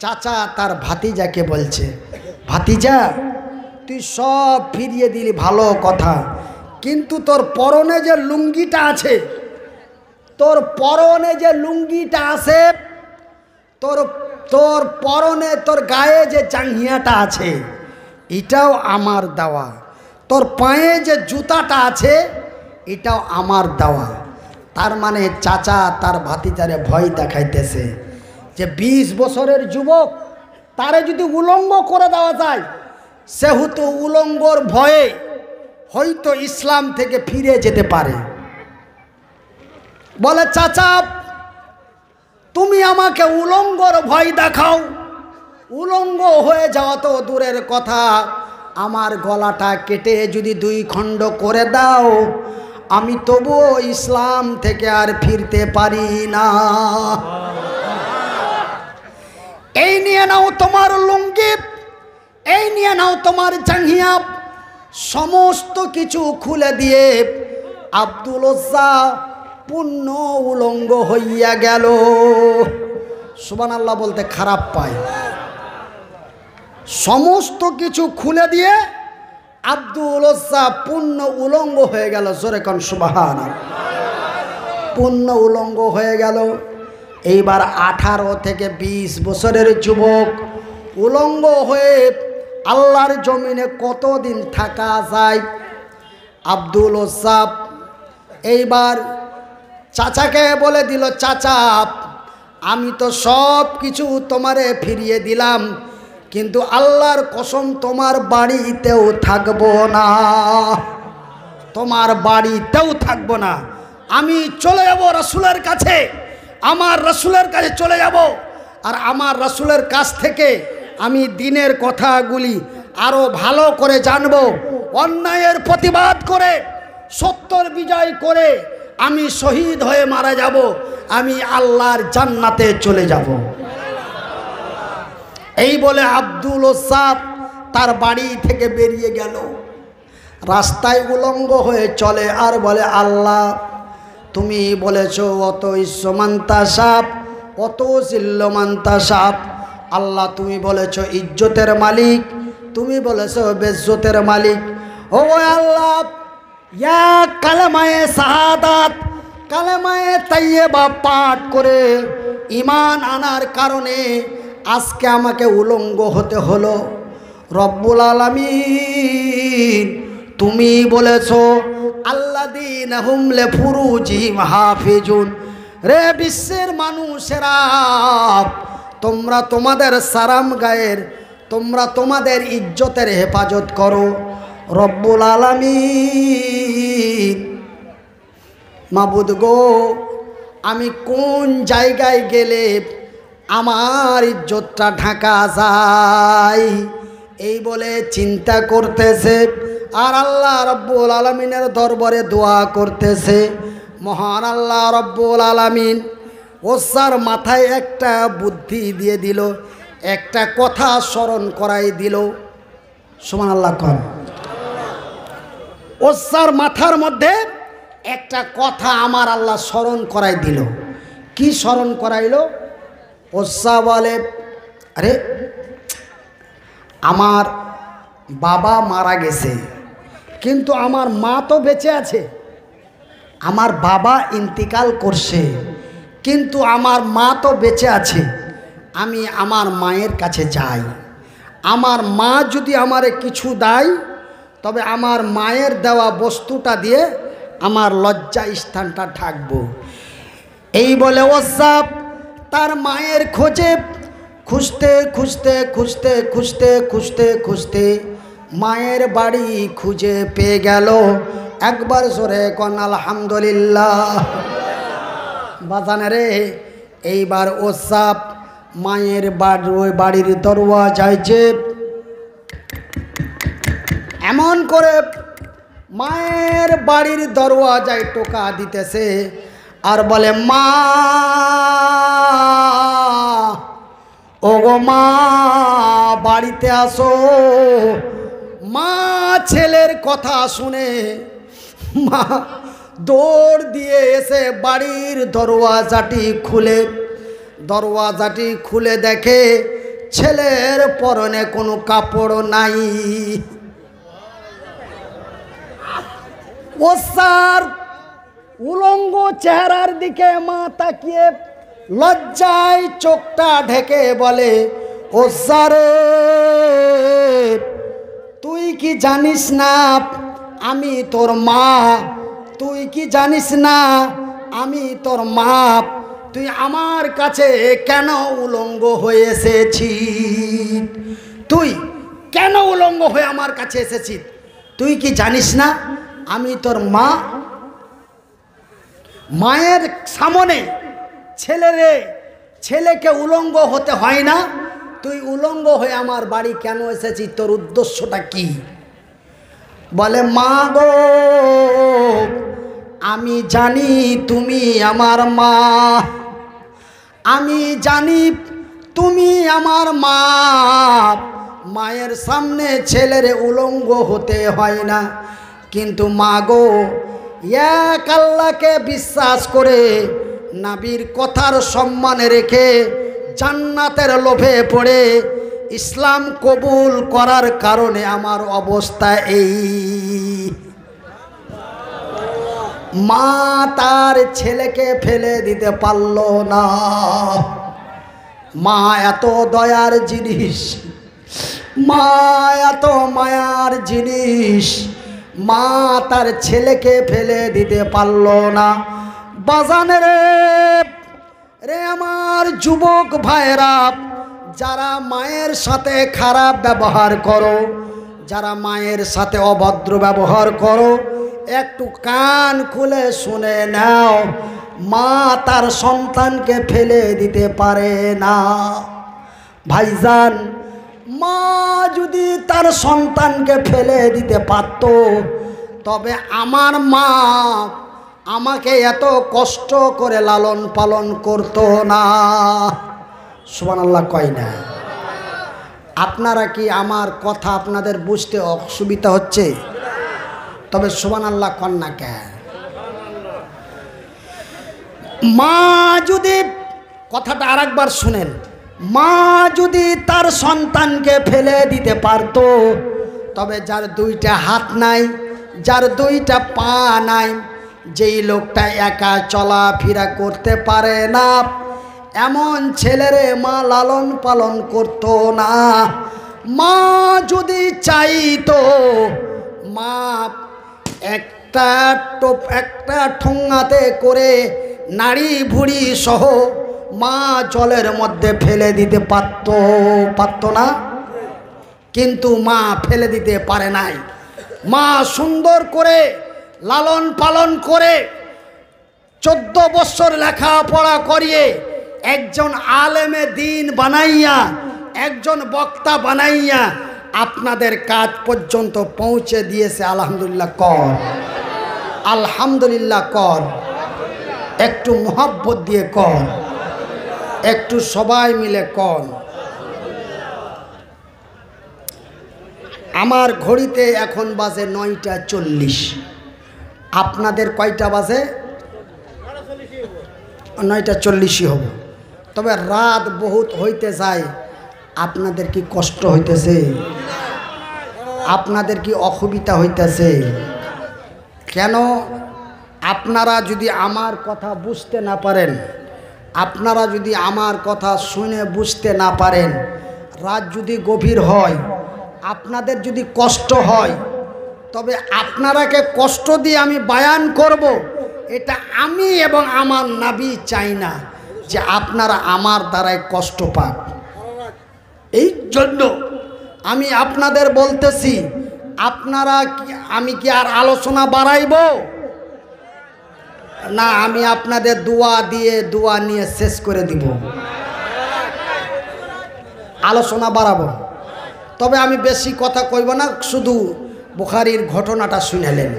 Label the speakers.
Speaker 1: চাচা তার ভাতিজাকে বলছে, ভাতিজা তুই সব ফিরিয়ে দিলি ভালো কথা, কিন্তু তোর পরনে যে লুঙ্গিটা আছে, তোর পরনে যে লুঙ্গিটা আছে, তোর পরনে তোর গায়ে যে জাঙ্গিয়াটা আছে এটাও আমার দেওয়া, তোর পায়ে যে জুতাটা আছে এটাও আমার দেওয়া। তার মানে চাচা তার ভাতিজারে ভয় দেখাইতেছে যে 20 বছরের যুবক তারে যদি উলঙ্গ করে দেওয়া যায়, সেহেতু উলঙ্গর ভয়ে হয়তো ইসলাম থেকে ফিরে যেতে পারে। বলে চাচা তুমি আমাকে উলঙ্গর ভয় দেখাও, উলঙ্গ হয়ে যাওয়া তো দূরের কথা, আমার গলাটা কেটে যদি 2 খণ্ড করে দাও আমি তবুও ইসলাম থেকে আর ফিরতে পারি না। এই নিয়ে নাও তোমার লুঙ্গি, এই নিয়ে নাও তোমার জাঙ্গিয়া, সমস্ত কিছু খুলে দিয়ে আব্দুল উজ্জা পূর্ণ উলঙ্গ হইয়া গেল। সুবহানাল্লাহ বলতে খারাপ পায়। সমস্ত কিছু খুলে দিয়ে আব্দুল উজ্জা পূর্ণ উলঙ্গ হয়ে গেল। জোরে কোন সুবহানাল্লাহ। পূর্ণ উলঙ্গ হয়ে গেল। এইবার 18 থেকে 20 বছরের যুবক উলঙ্গ হয়ে আল্লাহর জমিনে কতদিন থাকা যায়? আব্দুল উজ্জা এইবার চাচাকে বলে দিল, চাচা আমি তো সব কিছু তোমারে ফিরিয়ে দিলাম, কিন্তু আল্লাহর কসম তোমার বাড়িতেও থাকবো না, তোমার বাড়িতেও থাকবো না। আমি চলে যাব রাসূলের কাছে, আমার রাসূলের কাছে চলে যাব, আর আমার রাসূলের কাছ থেকে আমি দ্বীনের কথাগুলি আরো ভালো করে জানবো, অন্যায়ের প্রতিবাদ করে সত্যর বিজয় করে আমি শহীদ হয়ে মারা যাব, আমি আল্লাহর জান্নাতে চলে যাব। এই বলে আব্দুল উজ্জা তার বাড়ি থেকে বেরিয়ে গেল। রাস্তায় উলঙ্গ হয়ে চলে আর বলে, আল্লাহ তুমি বলেছ অত ইসমান্তা সাপ অত জিল্লমান্তা সাপ, আল্লাহ তুমি বলেছ ইজ্জতের মালিক, তুমি বলেছ বেজ্জতের মালিক। ও আল্লাহ, ইয়া কালেমায়ে শাহাদাত, কালেমায়ে তাইয়্যিবা পাঠ করে ঈমান আনার কারণে আজকে আমাকে উলঙ্গ হতে হলো। রব্বুল আলামিন তুমি বলেছো আল্লাযীনা হুম লিফুরুজিহিম হাফিজুন, রে বিশ্বের মানুষেরা তোমরা তোমাদের সারাম গায়ের, তোমরা তোমাদের ইজ্জতের হেফাজত করো। রব্বুল আলামিন মাবুদ গো, আমি কোন জায়গায় গেলে আমার ইজ্জতটা ঢাকা যায়, এই বলে চিন্তা করতেছে আর আল্লাহ রব্বুল আলামিনের দরবারে দোয়া করতেছে। মহান আল্লাহ রব্বুল আলামিন ওসার মাথায় একটা বুদ্ধি দিয়ে দিল, একটা কথা স্মরণ করাই দিল। সুবহানাল্লাহ কোন। ওসার মাথার মধ্যে একটা কথা আমার আল্লাহ স্মরণ করাই দিল। কি স্মরণ করাইল? ওসা বলে, আরে আমার বাবা মারা গেছে, কিন্তু আমার মা তো বেঁচে আছে। আমার বাবা ইন্তিকাল করছে, কিন্তু আমার মা তো বেঁচে আছে। আমি আমার মায়ের কাছে যাই, আমার মা যদি আমারে কিছু দেয় তবে আমার মায়ের দেওয়া বস্তুটা দিয়ে আমার লজ্জা স্থানটা ঢাকবো। এই বলে ওসা তার মায়ের খোঁজে খুঁজতে খুঁজতে খুঁজতে খুঁজতে খুঁজতে খুঁজতে মায়ের বাড়ি খুঁজে পেয়ে গেল। একবার জোরে কোন আলহামদুলিল্লাহ। বাজানে রে, এইবার ওসা মায়ের বাড়ির দরওয়াজায় যে এমন করে মায়ের বাড়ির দরওয়াজায় টোকা দিতেছে আর বলে, মা ওগো মা বাড়িতে আসো। মা ছেলের কথা শুনে মা দৌড় দিয়ে এসে বাড়ির দরওয়াজাটি খুলে দেখে ছেলের পরনে কোনো কাপড় নাই। ওসার উলঙ্গ চেহারার দিকে মা তাকিয়ে লজ্জায় চোখটা ঢেকে বলে, ওসারে তুই কি জানিস না আমি তোর মা? তুই কি জানিস না আমি তোর মা? তুই আমার কাছে কেন উলঙ্গ হয়ে এসেছিস? তুই কেন উলঙ্গ হয়ে আমার কাছে এসেছিস? তুই কি জানিস না আমি তোর মা? মায়ের সামনে ছেলেকে উলঙ্গ হতে হয় না? তুই উলঙ্গ হয়ে আমার বাড়ি কেন এসেছিস? তোর উদ্দেশ্যটা কি? বলে, মা গো আমি জানি তুমি আমার মা, আমি জানি তুমি আমার মা। মায়ের সামনে ছেলের উলঙ্গ হতে হয় না, কিন্তু মা গো এক আল্লাহকে বিশ্বাস করে নবীর কথার সম্মান রেখে জান্নাতের লোভে পড়ে ইসলাম কবুল করার কারণে আমার অবস্থা এই। মা তার ছেলেকে ফেলে দিতে পারল না। মা এত দয়ার জিনিস, মা এত মায়ার জিনিস, মা তার ছেলেকে ফেলে দিতে পারল না। বাজানে রে আমার যুবক ভাইরা, যারা মায়ের সাথে খারাপ ব্যবহার করো, যারা মায়ের সাথে অভদ্র ব্যবহার করো, একটু কান খুলে শুনে নাও, মা তার সন্তানকে ফেলে দিতে পারে না। ভাইজান, মা যদি তার সন্তানকে ফেলে দিতে পারত, তবে আমার মা আমাকে এত কষ্ট করে লালন পালন করতো না। সুবহানাল্লাহ কয় না? আপনারা কি আমার কথা আপনাদের বুঝতে অসুবিধা হচ্ছে? তবে সুবহানাল্লাহ কন না কেন? মা যদি, কথাটা আরেকবার শুনেন, মা যদি তার সন্তানকে ফেলে দিতে পারত, তবে যার দুইটা হাত নাই, যার দুইটা পা নাই, যেই লোকটা একা চলাফেরা করতে পারে না, এমন ছেলেরে মা লালন পালন করতো না। মা যদি চাইতো, মা একটা ঠোঙাতে করে নাড়ি ভুড়ি সহ মা জলের মধ্যে ফেলে দিতে পারতো না? কিন্তু মা ফেলে দিতে পারে নাই। মা সুন্দর করে লালন পালন করে 14 বছর লেখাপড়া করিয়ে একজন আলেমে দিন বানাইয়া, একজন বক্তা বানাইয়া আপনাদের কাজ পর্যন্ত পৌঁছে দিয়েছে। আলহামদুলিল্লাহ কর, আলহামদুলিল্লাহ কর, একটু মোহাব্বত দিয়ে কর, একটু সবাই মিলে কর। আমার ঘড়িতে এখন বাজে 9টা 40। আপনাদের কয়টা বাজে? 9টা 40 হবে। তবে রাত বহুত হইতে যায়। আপনাদের কি কষ্ট হইতেছে? আপনাদের কি অসুবিধা হইতেছে? কেন? আপনারা যদি আমার কথা বুঝতে না পারেন, আপনারা যদি আমার কথা শুনে বুঝতে না পারেন, রাত যদি গভীর হয়, আপনাদের যদি কষ্ট হয়, তবে আপনারাকে কষ্ট দিয়ে আমি বায়ান করব, এটা আমি এবং আমার নবী চাই না যে আপনারা আমার দ্বারাই কষ্ট পান। এই জন্য আমি আপনাদের বলতেছি, আপনারা আমি কি আর আলোচনা বাড়াইব না? আমি আপনাদের দোয়া নিয়ে শেষ করে দিব। আলোচনা বাড়াবো, তবে আমি বেশি কথা কইব না, শুধু বুখারীর ঘটনাটা শুনালেন।